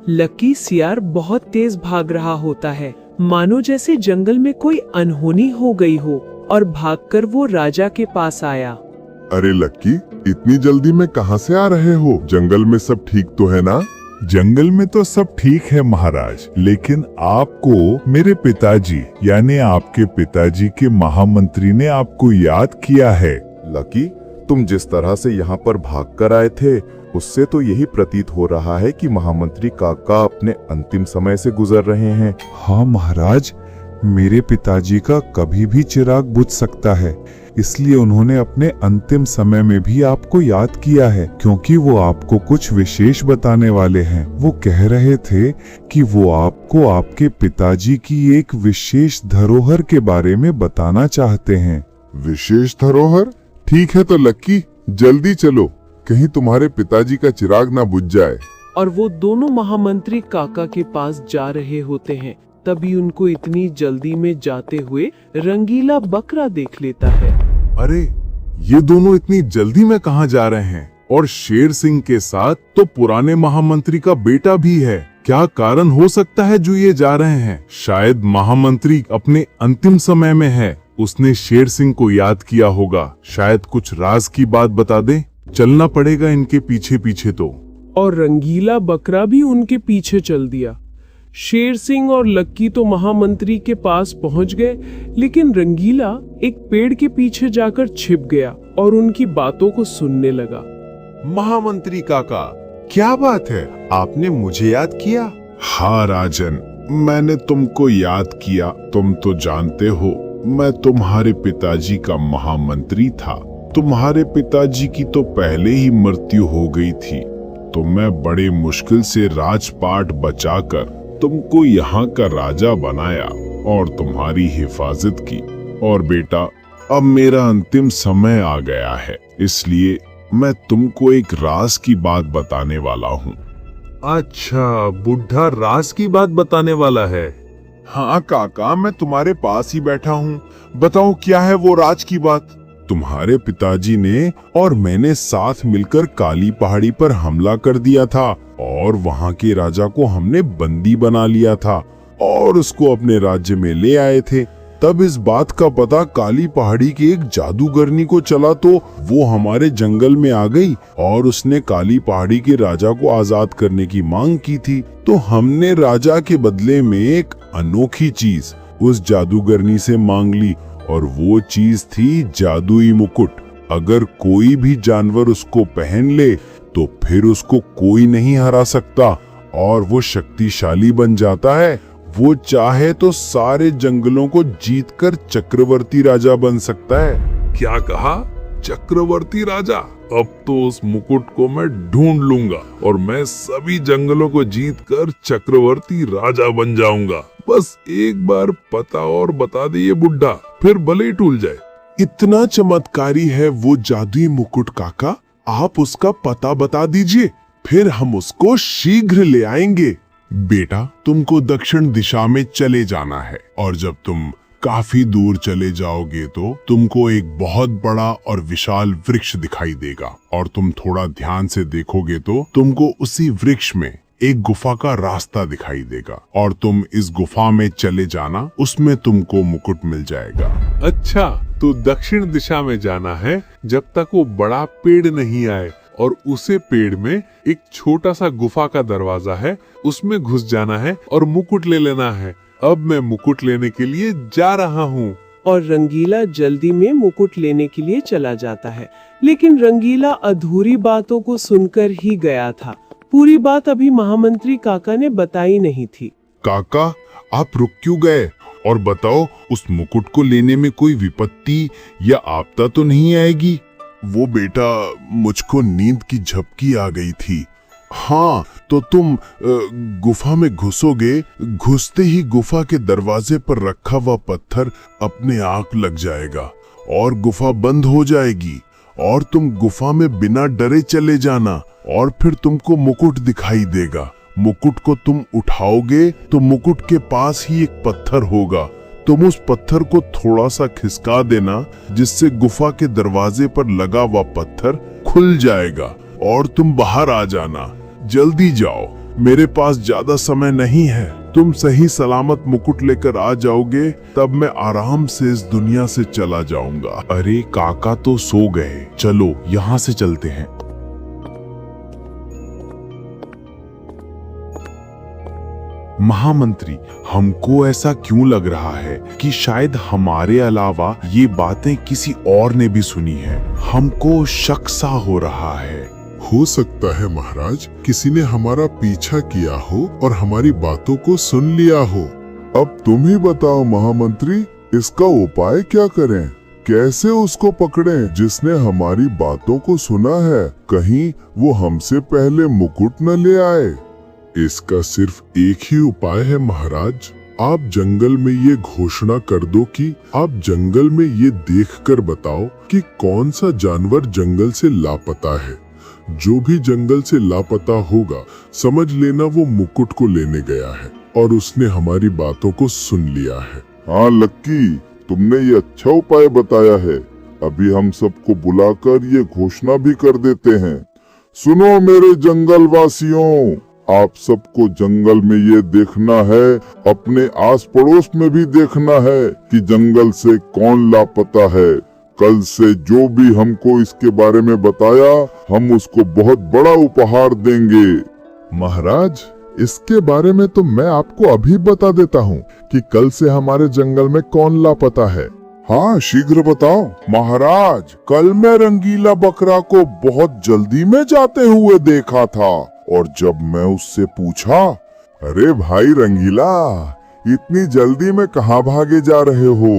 Lucky सियार बहुत तेज भाग रहा होता है, मानो जैसे जंगल में कोई अनहोनी हो गई हो, और भागकर वो राजा के पास आया। अरे लक्की, इतनी जल्दी में कहाँ से आ रहे हो? जंगल में सब ठीक तो है ना? जंगल में तो सब ठीक है महाराज, लेकिन आपको मेरे पिताजी यानी आपके पिताजी के महामंत्री ने आपको याद किया है। लकी, तुम जिस तरह से यहाँ पर भागकर आए थे, उससे तो यही प्रतीत हो रहा है कि महामंत्री काका अपने अंतिम समय से गुजर रहे हैं। हाँ महाराज, मेरे पिताजी का कभी भी चिराग बुझ सकता है, इसलिए उन्होंने अपने अंतिम समय में भी आपको याद किया है, क्योंकि वो आपको कुछ विशेष बताने वाले हैं। वो कह रहे थे कि वो आपको आपके पिताजी की एक विशेष धरोहर के बारे में बताना चाहते हैं। विशेष धरोहर? ठीक है तो लक्की, जल्दी चलो, कहीं तुम्हारे पिताजी का चिराग ना बुझ जाए। और वो दोनों महामंत्री काका के पास जा रहे होते हैं, तभी उनको इतनी जल्दी में जाते हुए रंगीला बकरा देख लेता है। अरे, ये दोनों इतनी जल्दी में कहाँ जा रहे हैं? और शेर सिंह के साथ तो पुराने महामंत्री का बेटा भी है। क्या कारण हो सकता है जो ये जा रहे हैं? शायद महामंत्री अपने अंतिम समय में है, उसने शेर सिंह को याद किया होगा। शायद कुछ राज की बात बता दे। चलना पड़ेगा इनके पीछे पीछे तो। और रंगीला बकरा भी उनके पीछे चल दिया। शेर सिंह और लक्की तो महामंत्री के पास पहुंच गए, लेकिन रंगीला एक पेड़ के पीछे जाकर छिप गया और उनकी बातों को सुनने लगा। महामंत्री काका, क्या बात है? आपने मुझे याद किया? हाँ राजन, मैंने तुमको याद किया। तुम तो जानते हो मैं तुम्हारे पिताजी का महामंत्री था। तुम्हारे पिताजी की तो पहले ही मृत्यु हो गई थी, तो मैं बड़े मुश्किल से राजपाट बचाकर तुमको यहाँ का राजा बनाया और तुम्हारी हिफाजत की। और बेटा, अब मेरा अंतिम समय आ गया है, इसलिए मैं तुमको एक राज की बात बताने वाला हूँ। अच्छा, बुढ़ा राज की बात बताने वाला है। हाँ काका, मैं तुम्हारे पास ही बैठा हूँ। बताओ क्या है वो राज की बात? तुम्हारे पिताजी ने और मैंने साथ मिलकर काली पहाड़ी पर हमला कर दिया था और वहाँ के राजा को हमने बंदी बना लिया था और उसको अपने राज्य में ले आए थे। तब इस बात का पता काली पहाड़ी की एक जादूगरनी को चला, तो वो हमारे जंगल में आ गई और उसने काली पहाड़ी के राजा को आजाद करने की मांग की थी। तो हमने राजा के बदले में एक अनोखी चीज उस जादूगरनी से मांग ली, और वो चीज थी जादुई मुकुट। अगर कोई भी जानवर उसको पहन ले तो फिर उसको कोई नहीं हरा सकता और वो शक्तिशाली बन जाता है। वो चाहे तो सारे जंगलों को जीतकर चक्रवर्ती राजा बन सकता है। क्या कहा? चक्रवर्ती राजा? अब तो उस मुकुट को मैं ढूंढ लूंगा और मैं सभी जंगलों को जीतकर चक्रवर्ती राजा बन जाऊंगा। बस एक बार पता और बता दे ये बुढ़ा, फिर भले ही टूल जाए। इतना चमत्कारी है वो जादुई मुकुट काका, आप उसका पता बता दीजिए, फिर हम उसको शीघ्र ले आएंगे। बेटा, तुमको दक्षिण दिशा में चले जाना है और जब तुम काफी दूर चले जाओगे तो तुमको एक बहुत बड़ा और विशाल वृक्ष दिखाई देगा और तुम थोड़ा ध्यान से देखोगे तो तुमको उसी वृक्ष में एक गुफा का रास्ता दिखाई देगा और तुम इस गुफा में चले जाना, उसमें तुमको मुकुट मिल जाएगा। अच्छा, तो दक्षिण दिशा में जाना है जब तक वो बड़ा पेड़ नहीं आए, और उसे पेड़ में एक छोटा सा गुफा का दरवाजा है, उसमें घुस जाना है और मुकुट ले लेना है। अब मैं मुकुट लेने के लिए जा रहा हूँ। और रंगीला जल्दी में मुकुट लेने के लिए चला जाता है, लेकिन रंगीला अधूरी बातों को सुनकर ही गया था। पूरी बात अभी महामंत्री काका ने बताई नहीं थी। काका, आप रुक क्यों गए? और बताओ, उस मुकुट को लेने में कोई विपत्ति या आपदा तो नहीं आएगी? वो बेटा, मुझको नींद की झपकी आ गई थी। हाँ, तो तुम गुफा में घुसोगे, घुसते ही गुफा के दरवाजे पर रखा हुआ पत्थर अपने आप लग जाएगा और गुफा बंद हो जाएगी और तुम गुफा में बिना डरे चले जाना और फिर तुमको मुकुट दिखाई देगा। मुकुट को तुम उठाओगे तो मुकुट के पास ही एक पत्थर होगा। तुम उस पत्थर को थोड़ा सा खिसका देना, जिससे गुफा के दरवाजे पर लगा हुआ पत्थर खुल जाएगा और तुम बाहर आ जाना। जल्दी जाओ, मेरे पास ज्यादा समय नहीं है। तुम सही सलामत मुकुट लेकर आ जाओगे तब मैं आराम से इस दुनिया से चला जाऊंगा। अरे काका तो सो गए, चलो यहाँ से चलते हैं। महामंत्री, हमको ऐसा क्यों लग रहा है कि शायद हमारे अलावा ये बातें किसी और ने भी सुनी है। हमको शक सा हो रहा है। हो सकता है महाराज, किसी ने हमारा पीछा किया हो और हमारी बातों को सुन लिया हो। अब तुम ही बताओ महामंत्री, इसका उपाय क्या करें? कैसे उसको पकड़ें जिसने हमारी बातों को सुना है? कहीं वो हमसे पहले मुकुट न ले आए। इसका सिर्फ एक ही उपाय है महाराज। आप जंगल में ये घोषणा कर दो कि आप जंगल में ये देखकर बताओ कि कौन सा जानवर जंगल से लापता है। जो भी जंगल से लापता होगा, समझ लेना वो मुकुट को लेने गया है और उसने हमारी बातों को सुन लिया है। हाँ लक्की, तुमने ये अच्छा उपाय बताया है। अभी हम सबको बुलाकर ये घोषणा भी कर देते हैं। सुनो मेरे जंगल वासियों, आप सबको जंगल में ये देखना है, अपने आस पड़ोस में भी देखना है कि जंगल से कौन लापता है। कल से जो भी हमको इसके बारे में बताया, हम उसको बहुत बड़ा उपहार देंगे। महाराज, इसके बारे में तो मैं आपको अभी बता देता हूँ कि कल से हमारे जंगल में कौन लापता है। हाँ शीघ्र बताओ। महाराज, कल मैं रंगीला बकरा को बहुत जल्दी में जाते हुए देखा था और जब मैं उससे पूछा, अरे भाई रंगीला, इतनी जल्दी में कहाँ भागे जा रहे हो?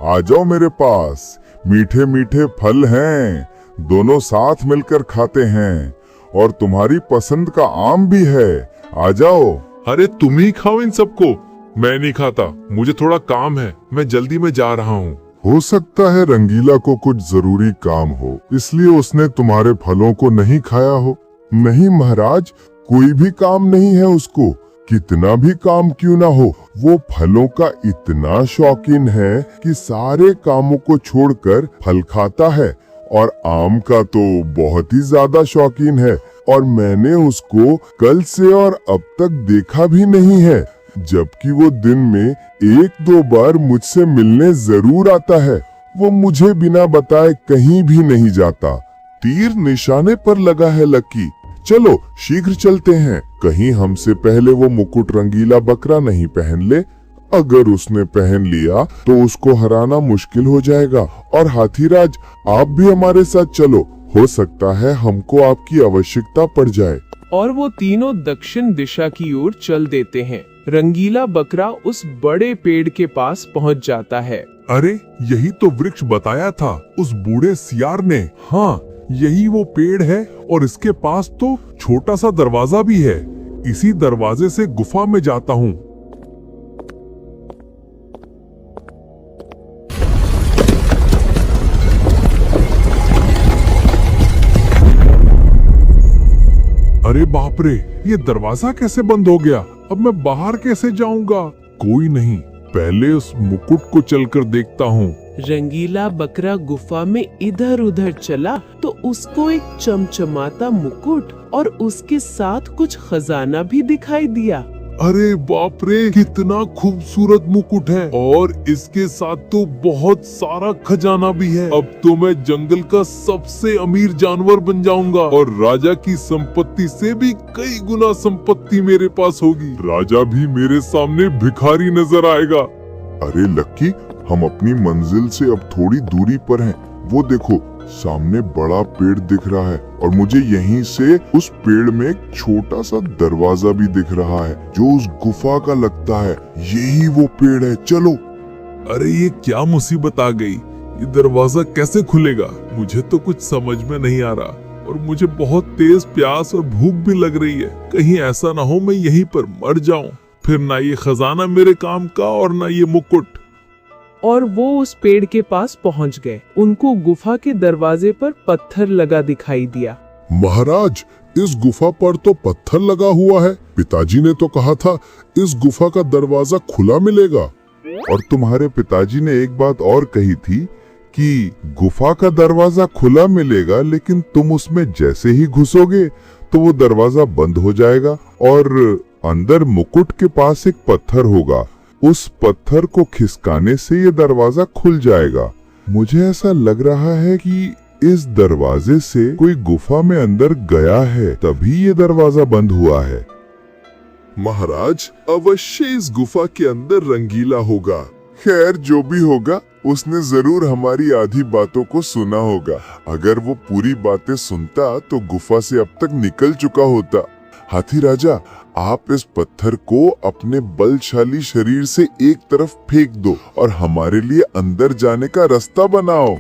आ जाओ मेरे पास, मीठे मीठे फल हैं, दोनों साथ मिलकर खाते हैं और तुम्हारी पसंद का आम भी है। आ जाओ। अरे तुम ही खाओ इन सबको, मैं नहीं खाता, मुझे थोड़ा काम है, मैं जल्दी में जा रहा हूँ। हो सकता है रंगीला को कुछ जरूरी काम हो, इसलिए उसने तुम्हारे फलों को नहीं खाया हो। नहीं महाराज, कोई भी काम नहीं है उसको। कितना भी काम क्यों ना हो, वो फलों का इतना शौकीन है कि सारे कामों को छोड़कर फल खाता है और आम का तो बहुत ही ज्यादा शौकीन है। और मैंने उसको कल से और अब तक देखा भी नहीं है, जबकि वो दिन में 1-2 बार मुझसे मिलने जरूर आता है। वो मुझे बिना बताए कहीं भी नहीं जाता। तीर निशाने पर लगा है लक्की। चलो शीघ्र चलते हैं, कहीं हमसे पहले वो मुकुट रंगीला बकरा नहीं पहन ले। अगर उसने पहन लिया तो उसको हराना मुश्किल हो जाएगा। और हाथीराज, आप भी हमारे साथ चलो, हो सकता है हमको आपकी आवश्यकता पड़ जाए। और वो तीनों दक्षिण दिशा की ओर चल देते हैं। रंगीला बकरा उस बड़े पेड़ के पास पहुंच जाता है। अरे यही तो वृक्ष बताया था उस बूढ़े सियार ने। हाँ, यही वो पेड़ है और इसके पास तो छोटा सा दरवाजा भी है। इसी दरवाजे से गुफा में जाता हूँ। अरे बाप रे, ये दरवाजा कैसे बंद हो गया? अब मैं बाहर कैसे जाऊंगा? कोई नहीं, पहले उस मुकुट को चलकर देखता हूँ। रंगीला बकरा गुफा में इधर उधर चला तो उसको एक चमचमाता मुकुट और उसके साथ कुछ खजाना भी दिखाई दिया। अरे बाप रे, कितना खूबसूरत मुकुट है और इसके साथ तो बहुत सारा खजाना भी है। अब तो मैं जंगल का सबसे अमीर जानवर बन जाऊंगा और राजा की संपत्ति से भी कई गुना संपत्ति मेरे पास होगी। राजा भी मेरे सामने भिखारी नजर आएगा। अरे लक्की, हम अपनी मंजिल से अब थोड़ी दूरी पर हैं। वो देखो, सामने बड़ा पेड़ दिख रहा है और मुझे यहीं से उस पेड़ में एक छोटा सा दरवाजा भी दिख रहा है जो उस गुफा का लगता है। यही वो पेड़ है, चलो। अरे ये क्या मुसीबत आ गई? ये दरवाजा कैसे खुलेगा? मुझे तो कुछ समझ में नहीं आ रहा और मुझे बहुत तेज प्यास और भूख भी लग रही है। कहीं ऐसा ना हो मैं यहीं पर मर जाऊं, फिर ना ये खजाना मेरे काम का और ना ये मुकुट। और वो उस पेड़ के पास पहुंच गए। उनको गुफा के दरवाजे पर पत्थर लगा दिखाई दिया। महाराज, इस गुफा पर तो पत्थर लगा हुआ है। पिताजी ने तो कहा था इस गुफा का दरवाजा खुला मिलेगा। और तुम्हारे पिताजी ने एक बात और कही थी कि गुफा का दरवाजा खुला मिलेगा, लेकिन तुम उसमें जैसे ही घुसोगे तो वो दरवाजा बंद हो जाएगा और अंदर मुकुट के पास एक पत्थर होगा। उस पत्थर को खिसकाने से ये दरवाजा खुल जाएगा। मुझे ऐसा लग रहा है कि इस दरवाजे से कोई गुफा में अंदर गया है, तभी ये दरवाजा बंद हुआ है। महाराज, अवश्य इस गुफा के अंदर रंगीला होगा। खैर, जो भी होगा उसने जरूर हमारी आधी बातों को सुना होगा। अगर वो पूरी बातें सुनता तो गुफा से अब तक निकल चुका होता। हाथी राजा, आप इस पत्थर को अपने बलशाली शरीर से एक तरफ फेंक दो और हमारे लिए अंदर जाने का रास्ता बनाओ।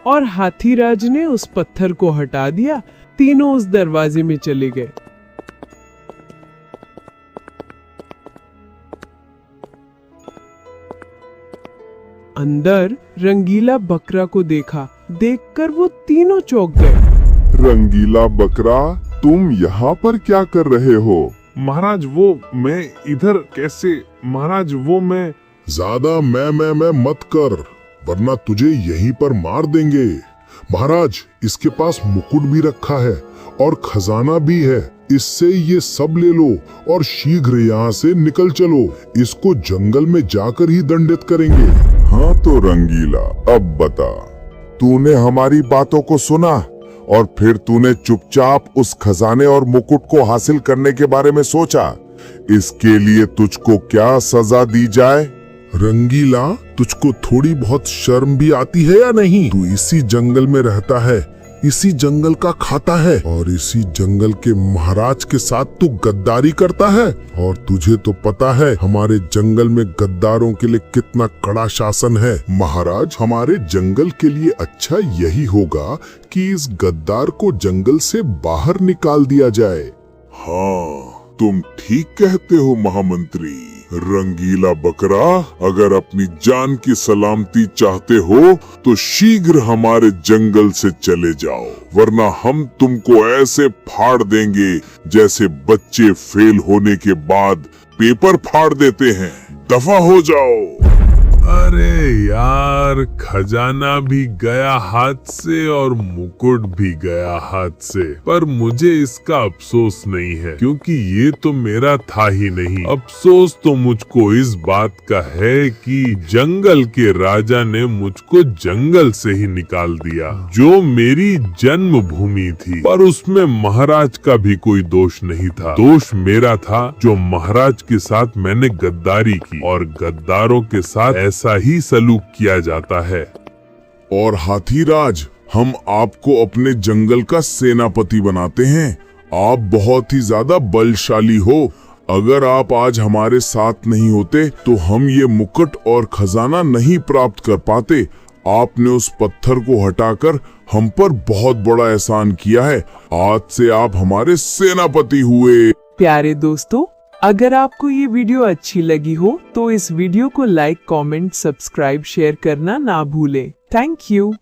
और हाथीराज ने उस पत्थर को हटा दिया। तीनों उस दरवाजे में चले गए। अंदर रंगीला बकरा को देखा। देखकर वो तीनों चौंक गए। रंगीला बकरा, तुम यहाँ पर क्या कर रहे हो? महाराज, वो मैं इधर कैसे? महाराज, वो मैं ज्यादा मैं मत कर, वरना तुझे यहीं पर मार देंगे। महाराज, इसके पास मुकुट भी रखा है और खजाना भी है। इससे ये सब ले लो और शीघ्र यहाँ से निकल चलो। इसको जंगल में जाकर ही दंडित करेंगे। हाँ तो रंगीला, अब बता, तूने हमारी बातों को सुना और फिर तूने चुपचाप उस खजाने और मुकुट को हासिल करने के बारे में सोचा। इसके लिए तुझको क्या सजा दी जाए? रंगीला, तुझको थोड़ी बहुत शर्म भी आती है या नहीं? तू इसी जंगल में रहता है, इसी जंगल का खाता है और इसी जंगल के महाराज के साथ तू गद्दारी करता है। और तुझे तो पता है हमारे जंगल में गद्दारों के लिए कितना कड़ा शासन है। महाराज, हमारे जंगल के लिए अच्छा यही होगा कि इस गद्दार को जंगल से बाहर निकाल दिया जाए। हाँ, तुम ठीक कहते हो महामंत्री। रंगीला बकरा, अगर अपनी जान की सलामती चाहते हो तो शीघ्र हमारे जंगल से चले जाओ, वरना हम तुमको ऐसे फाड़ देंगे जैसे बच्चे फेल होने के बाद पेपर फाड़ देते हैं। दफा हो जाओ। अरे यार, खजाना भी गया हाथ से और मुकुट भी गया हाथ से। पर मुझे इसका अफसोस नहीं है, क्योंकि ये तो मेरा था ही नहीं। अफसोस तो मुझको इस बात का है कि जंगल के राजा ने मुझको जंगल से ही निकाल दिया, जो मेरी जन्मभूमि थी। पर उसमें महाराज का भी कोई दोष नहीं था। दोष मेरा था जो महाराज के साथ मैंने गद्दारी की, और गद्दारों के साथ ऐसा ही सलूक किया जाता है। और हाथीराज, हम आपको अपने जंगल का सेनापति बनाते हैं। आप बहुत ही ज्यादा बलशाली हो। अगर आप आज हमारे साथ नहीं होते तो हम ये मुकुट और खजाना नहीं प्राप्त कर पाते। आपने उस पत्थर को हटाकर हम पर बहुत बड़ा एहसान किया है। आज से आप हमारे सेनापति हुए। प्यारे दोस्तों, अगर आपको ये वीडियो अच्छी लगी हो तो इस वीडियो को लाइक, कमेंट, सब्सक्राइब, शेयर करना ना भूलें। Thank you.